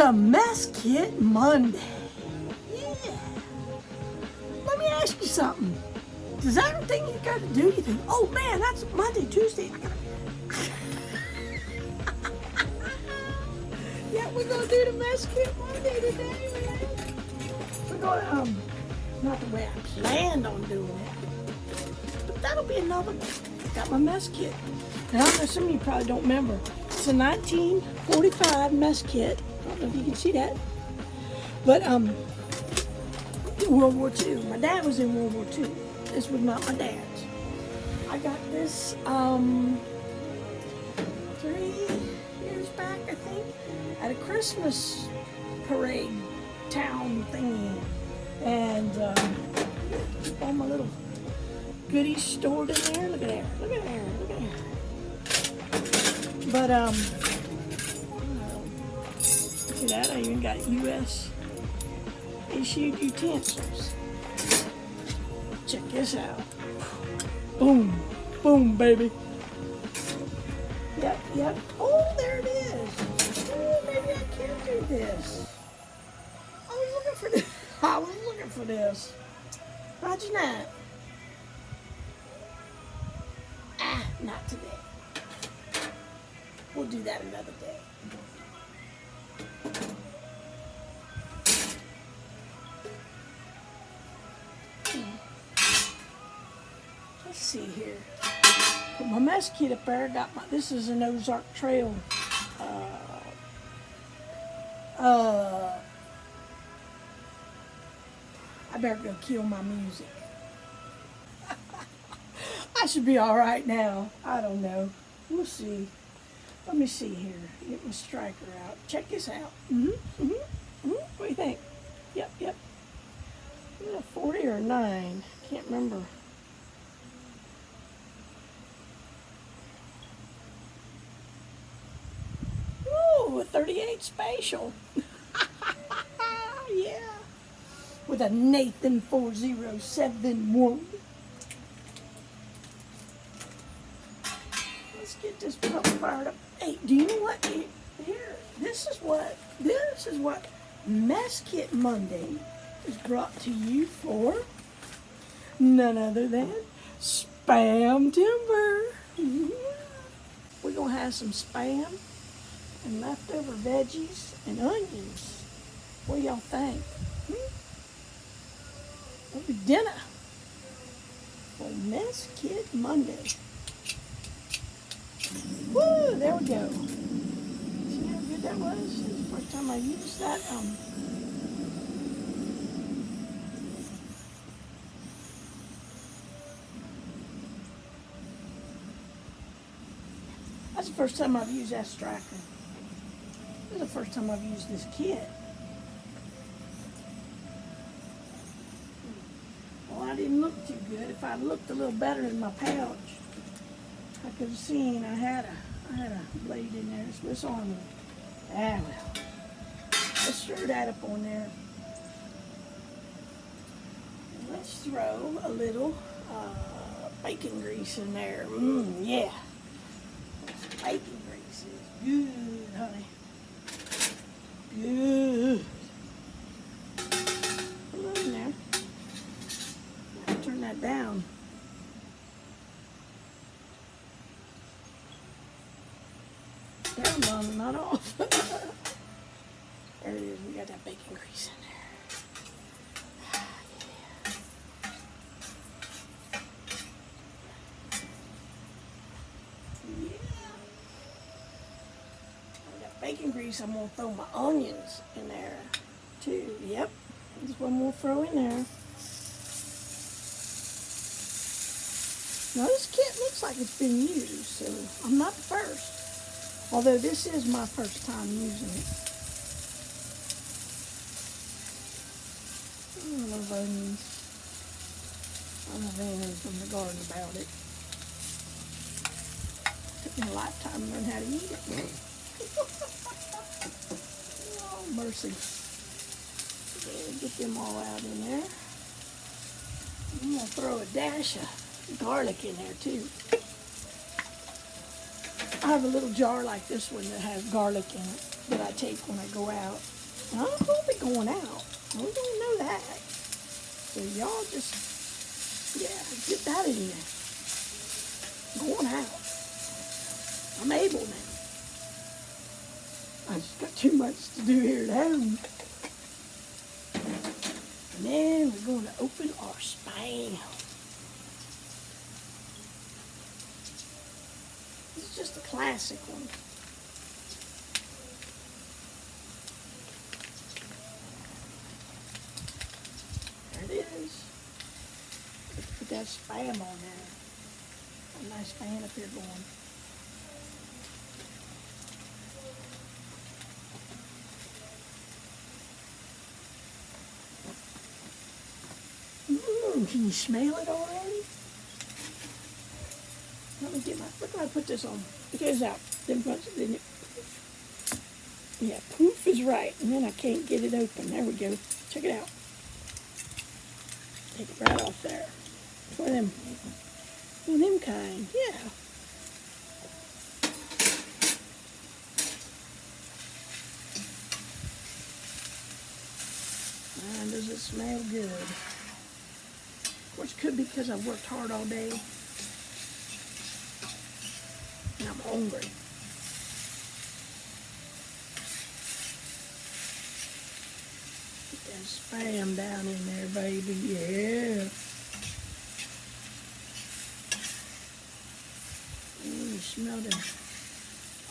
a mess kit Monday. Yeah. Let me ask you something. Does everything you got to do, you think, oh man, that's Monday, Tuesday, I gotta... Yeah, we're gonna do the mess kit Monday today, man. We're gonna, not the way I planned on doing it, but that'll be another one. Got my mess kit. And I know some of you probably don't remember. It's a 1945 mess kit. I don't know if you can see that. But World War II. My dad was in World War II. This was not my dad's. I got this 3 years back, I think, at a Christmas parade town thingy. And all my little goodies stored in there. Look at there. Look at there. Look at there. But see that? I even got U.S. issued utensils. Check this out. Boom. Boom, baby. Yep, yep. Oh, there it is. Oh, maybe I can do this. I was looking for this. I was looking for this. Imagine that. Ah, not today. We'll do that another day. Let's see here. Put my mess kit up there. Got my. This is an Ozark Trail. I better go kill my music. I should be all right now. I don't know. We'll see. Let me see here. Get my striker out. Check this out. What do you think? Yep, yep. Is it a 40 or a 9? Can't remember. Ooh, a 38 Special. Yeah. With a Nathan 4071. Let's get this pup fired up. Hey, do you know what? Here, this is what Mess Kit Monday is brought to you for. None other than SPAMTember. We're gonna have some spam and leftover veggies and onions. What do y'all think? That'll be dinner for Mess Kit Monday. Woo! There we go. See how good that was? This is the first time I used that. That's the first time I've used that striker. This is the first time I've used this kit. Well, I didn't look too good. If I looked a little better in my pouch, I could have seen I had a blade in there, Swiss Army. Ah, well. Let's stir that up on there. And let's throw a little bacon grease in there. Yeah. Bacon grease is good, honey. Good. Put a little in there. Turn that down. Down on, not off. There it is. We got that bacon grease in there. Bacon grease, I'm going to throw my onions in there too. Yep, that's what I'm going to throw in there. Now this kit looks like it's been used, so I'm not the first. Although this is my first time using it. I love onions. I love onions from the garden about it. Took me a lifetime to learn how to eat it. Oh, mercy. Okay, get them all out in there. I'm going to throw a dash of garlic in there too. I have a little jar like this one that has garlic in it that I take when I go out. I'm gonna be going out. We don't know that. So y'all just, yeah, get that in there. Going out. I'm able now. I just got too much to do here at home. And then we're going to open our Spam. This is just a classic one. There it is. Let's put that Spam on there. A nice fan up here going. Can you smell it already? Let me get my, look how I put this on. It goes out. Then it, yeah, poof is right. And then I can't get it open. There we go. Check it out. Take it right off there. One of them kind, yeah. Man, does it smell good. Which could be because I've worked hard all day. And I'm hungry. Put that Spam down in there, baby. Yeah. You smell the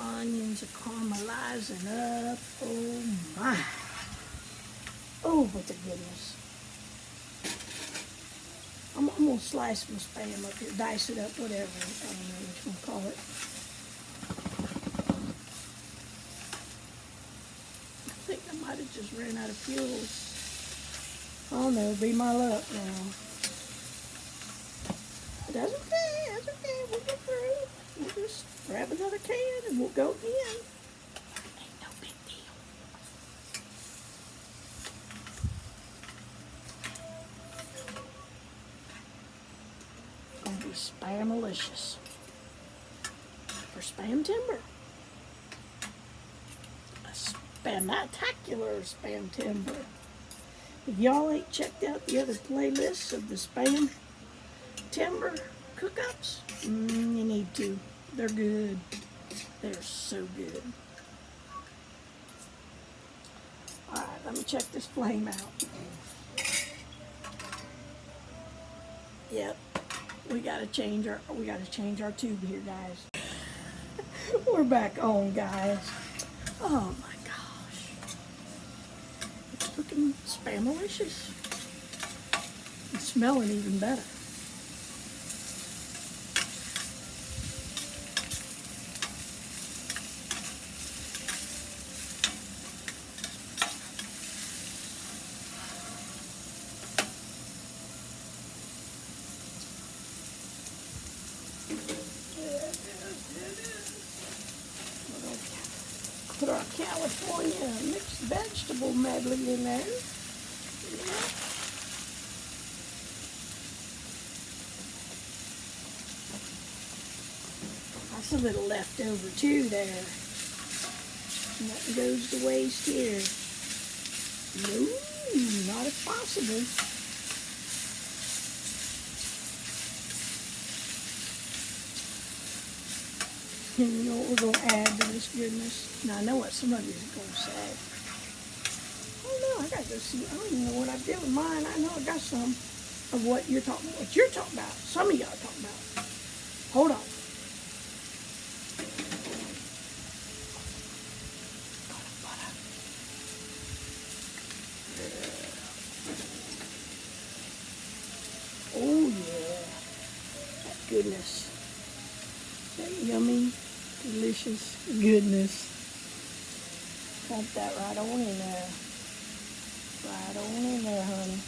onions are caramelizing up. Oh my. Oh, but the goodness. I'm going to slice my Spam up here, dice it up, whatever. I don't know what you want to call it. I think I might have just ran out of fuel. Oh no, be my luck now. But that's okay, that's okay. We'll get through. We'll just grab another can and we'll go again. Ain't no big deal. Gonna be Spamalicious for SPAMTember. A spamtacular SPAMTember. If y'all ain't checked out the other playlists of the SPAMTember cook-ups, you need to. They're good. They're so good. All right, let me check this flame out. Yep. We gotta change our tube here, guys. We're back on, guys. Oh my gosh. It's looking Spamalicious. It's smelling even better. Put our California mixed vegetable medley in there. Yeah. That's a little left over too there. Nothing goes to waste here. No, not if possible. And you know what we're going to add to this goodness? Now, I know what some of you are going to say. Oh, no, I got to go see. I don't even know what I did with mine. I know I got some of what you're talking about. What you're talking about. Some of y'all are talking about. Hold on. Oh, yeah. That goodness. That yummy, delicious goodness. Dump that right on in there. Right on in there, honey.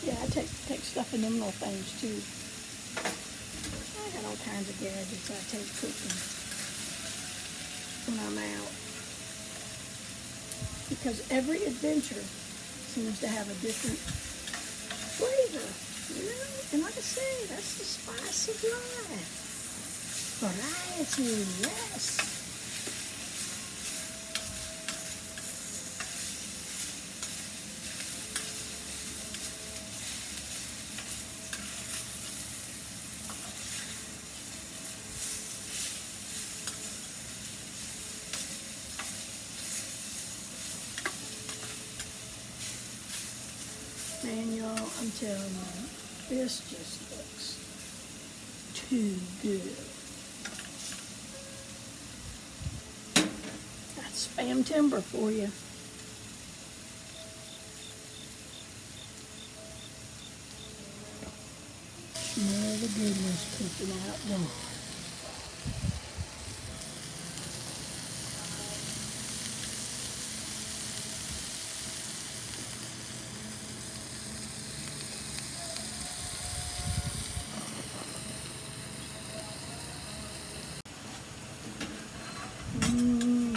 Yeah, I take stuff in them little things too. I got all kinds of gadgets I take cooking when I'm out. Because every adventure seems to have a different flavor. You know, and like I say, that's the spice of life. Variety, yes. Man, y'all, I'm telling you, this just looks too good. That's SPAMTember for you. Smell the goodness cooking outdoors. Man.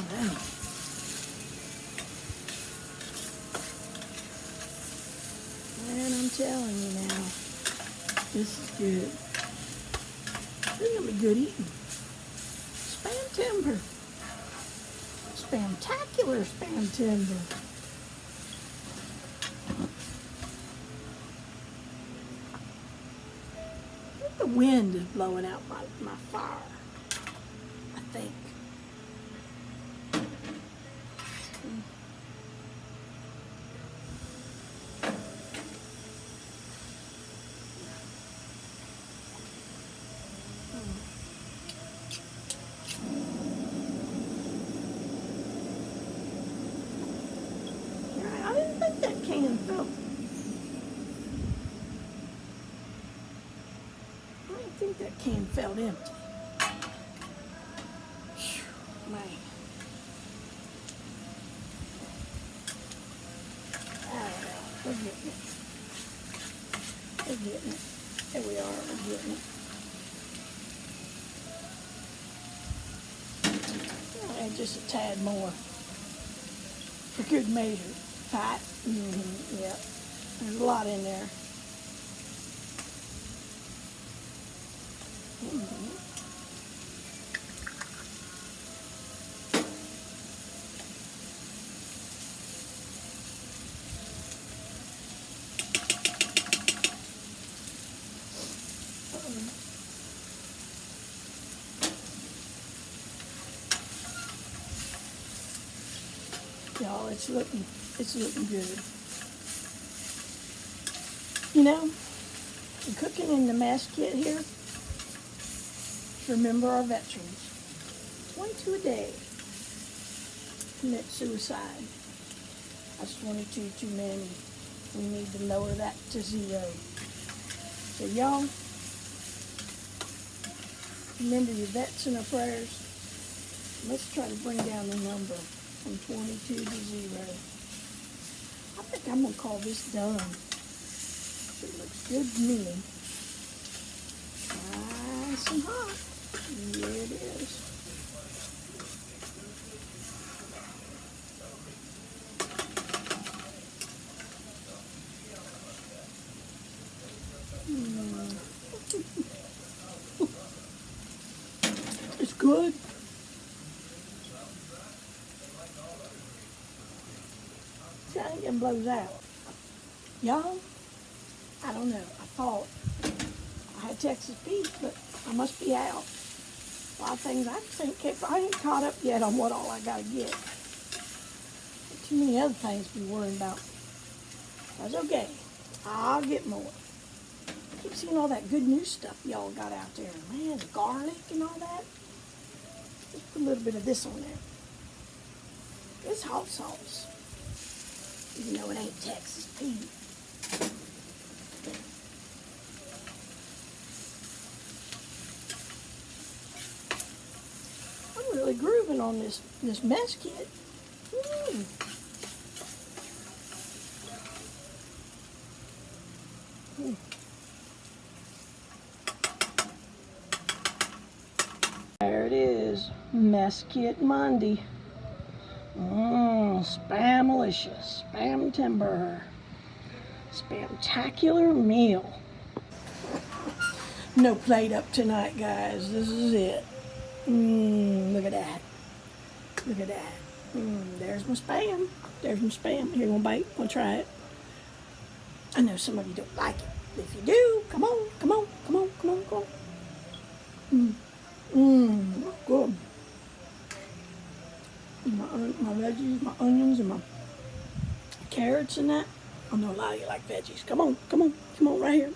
Man, I'm telling you now, this is good. This is gonna be good eating. SPAMTember. Spamtacular SPAMTember. The wind is blowing out my fire, I think. I didn't think that can felt. I didn't think that can felt empty. Whew, man. I don't know. We're getting it. We're getting it. There we are. We're getting it. I'll add just a tad more for good measure. Fat. Yeah. There's a lot in there. Y'all, it's looking good. You know, the cooking in the mess kit here, remember our veterans. 22 a day commit suicide. That's 22 too many. We need to lower that to 0. So y'all, remember your vets in our prayers. Let's try to bring down the number from 22 to 0. I think I'm going to call this done. It looks good to me. Nice and hot. Here it is. It's good. See, I think it blows out. Y'all, I don't know. I thought I had Texas Pete, but I must be out. A lot of things I think I ain't caught up yet on what all I gotta get. Too many other things to be worrying about. That's okay. I'll get more. I keep seeing all that good new stuff y'all got out there. Man, the garlic and all that. Just put a little bit of this on there. It's hot sauce. Even though it ain't Texas Pete. I'm really grooving on this mess kit. There it is, mess kit Monday. Spamalicious, SPAMTember, Spamtacular meal. No plate up tonight, guys. This is it. Look at that. Look at that. There's my Spam. There's my Spam. Here, you want to bite? Want to try it? I know some of you don't like it. If you do, come on, come on, come on, come on, come on. Good. My veggies, my onions, and my carrots and that. I know a lot of you like veggies. Come on, come on, come on, right here.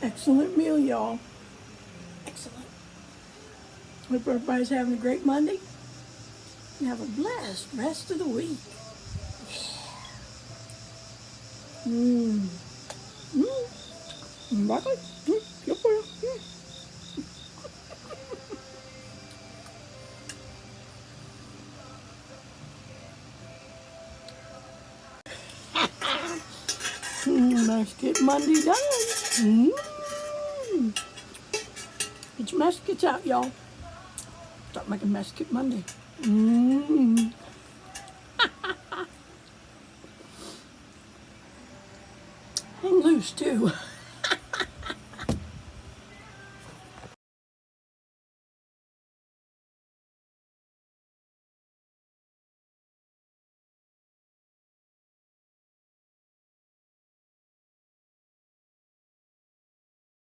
Excellent meal, y'all. Excellent. Hope everybody's having a great Monday. And have a blessed rest of the week. Broccoli. Good for you. Let's get Monday done. Get your mess kits out, y'all. Start making mess kit Monday. Hang loose, too.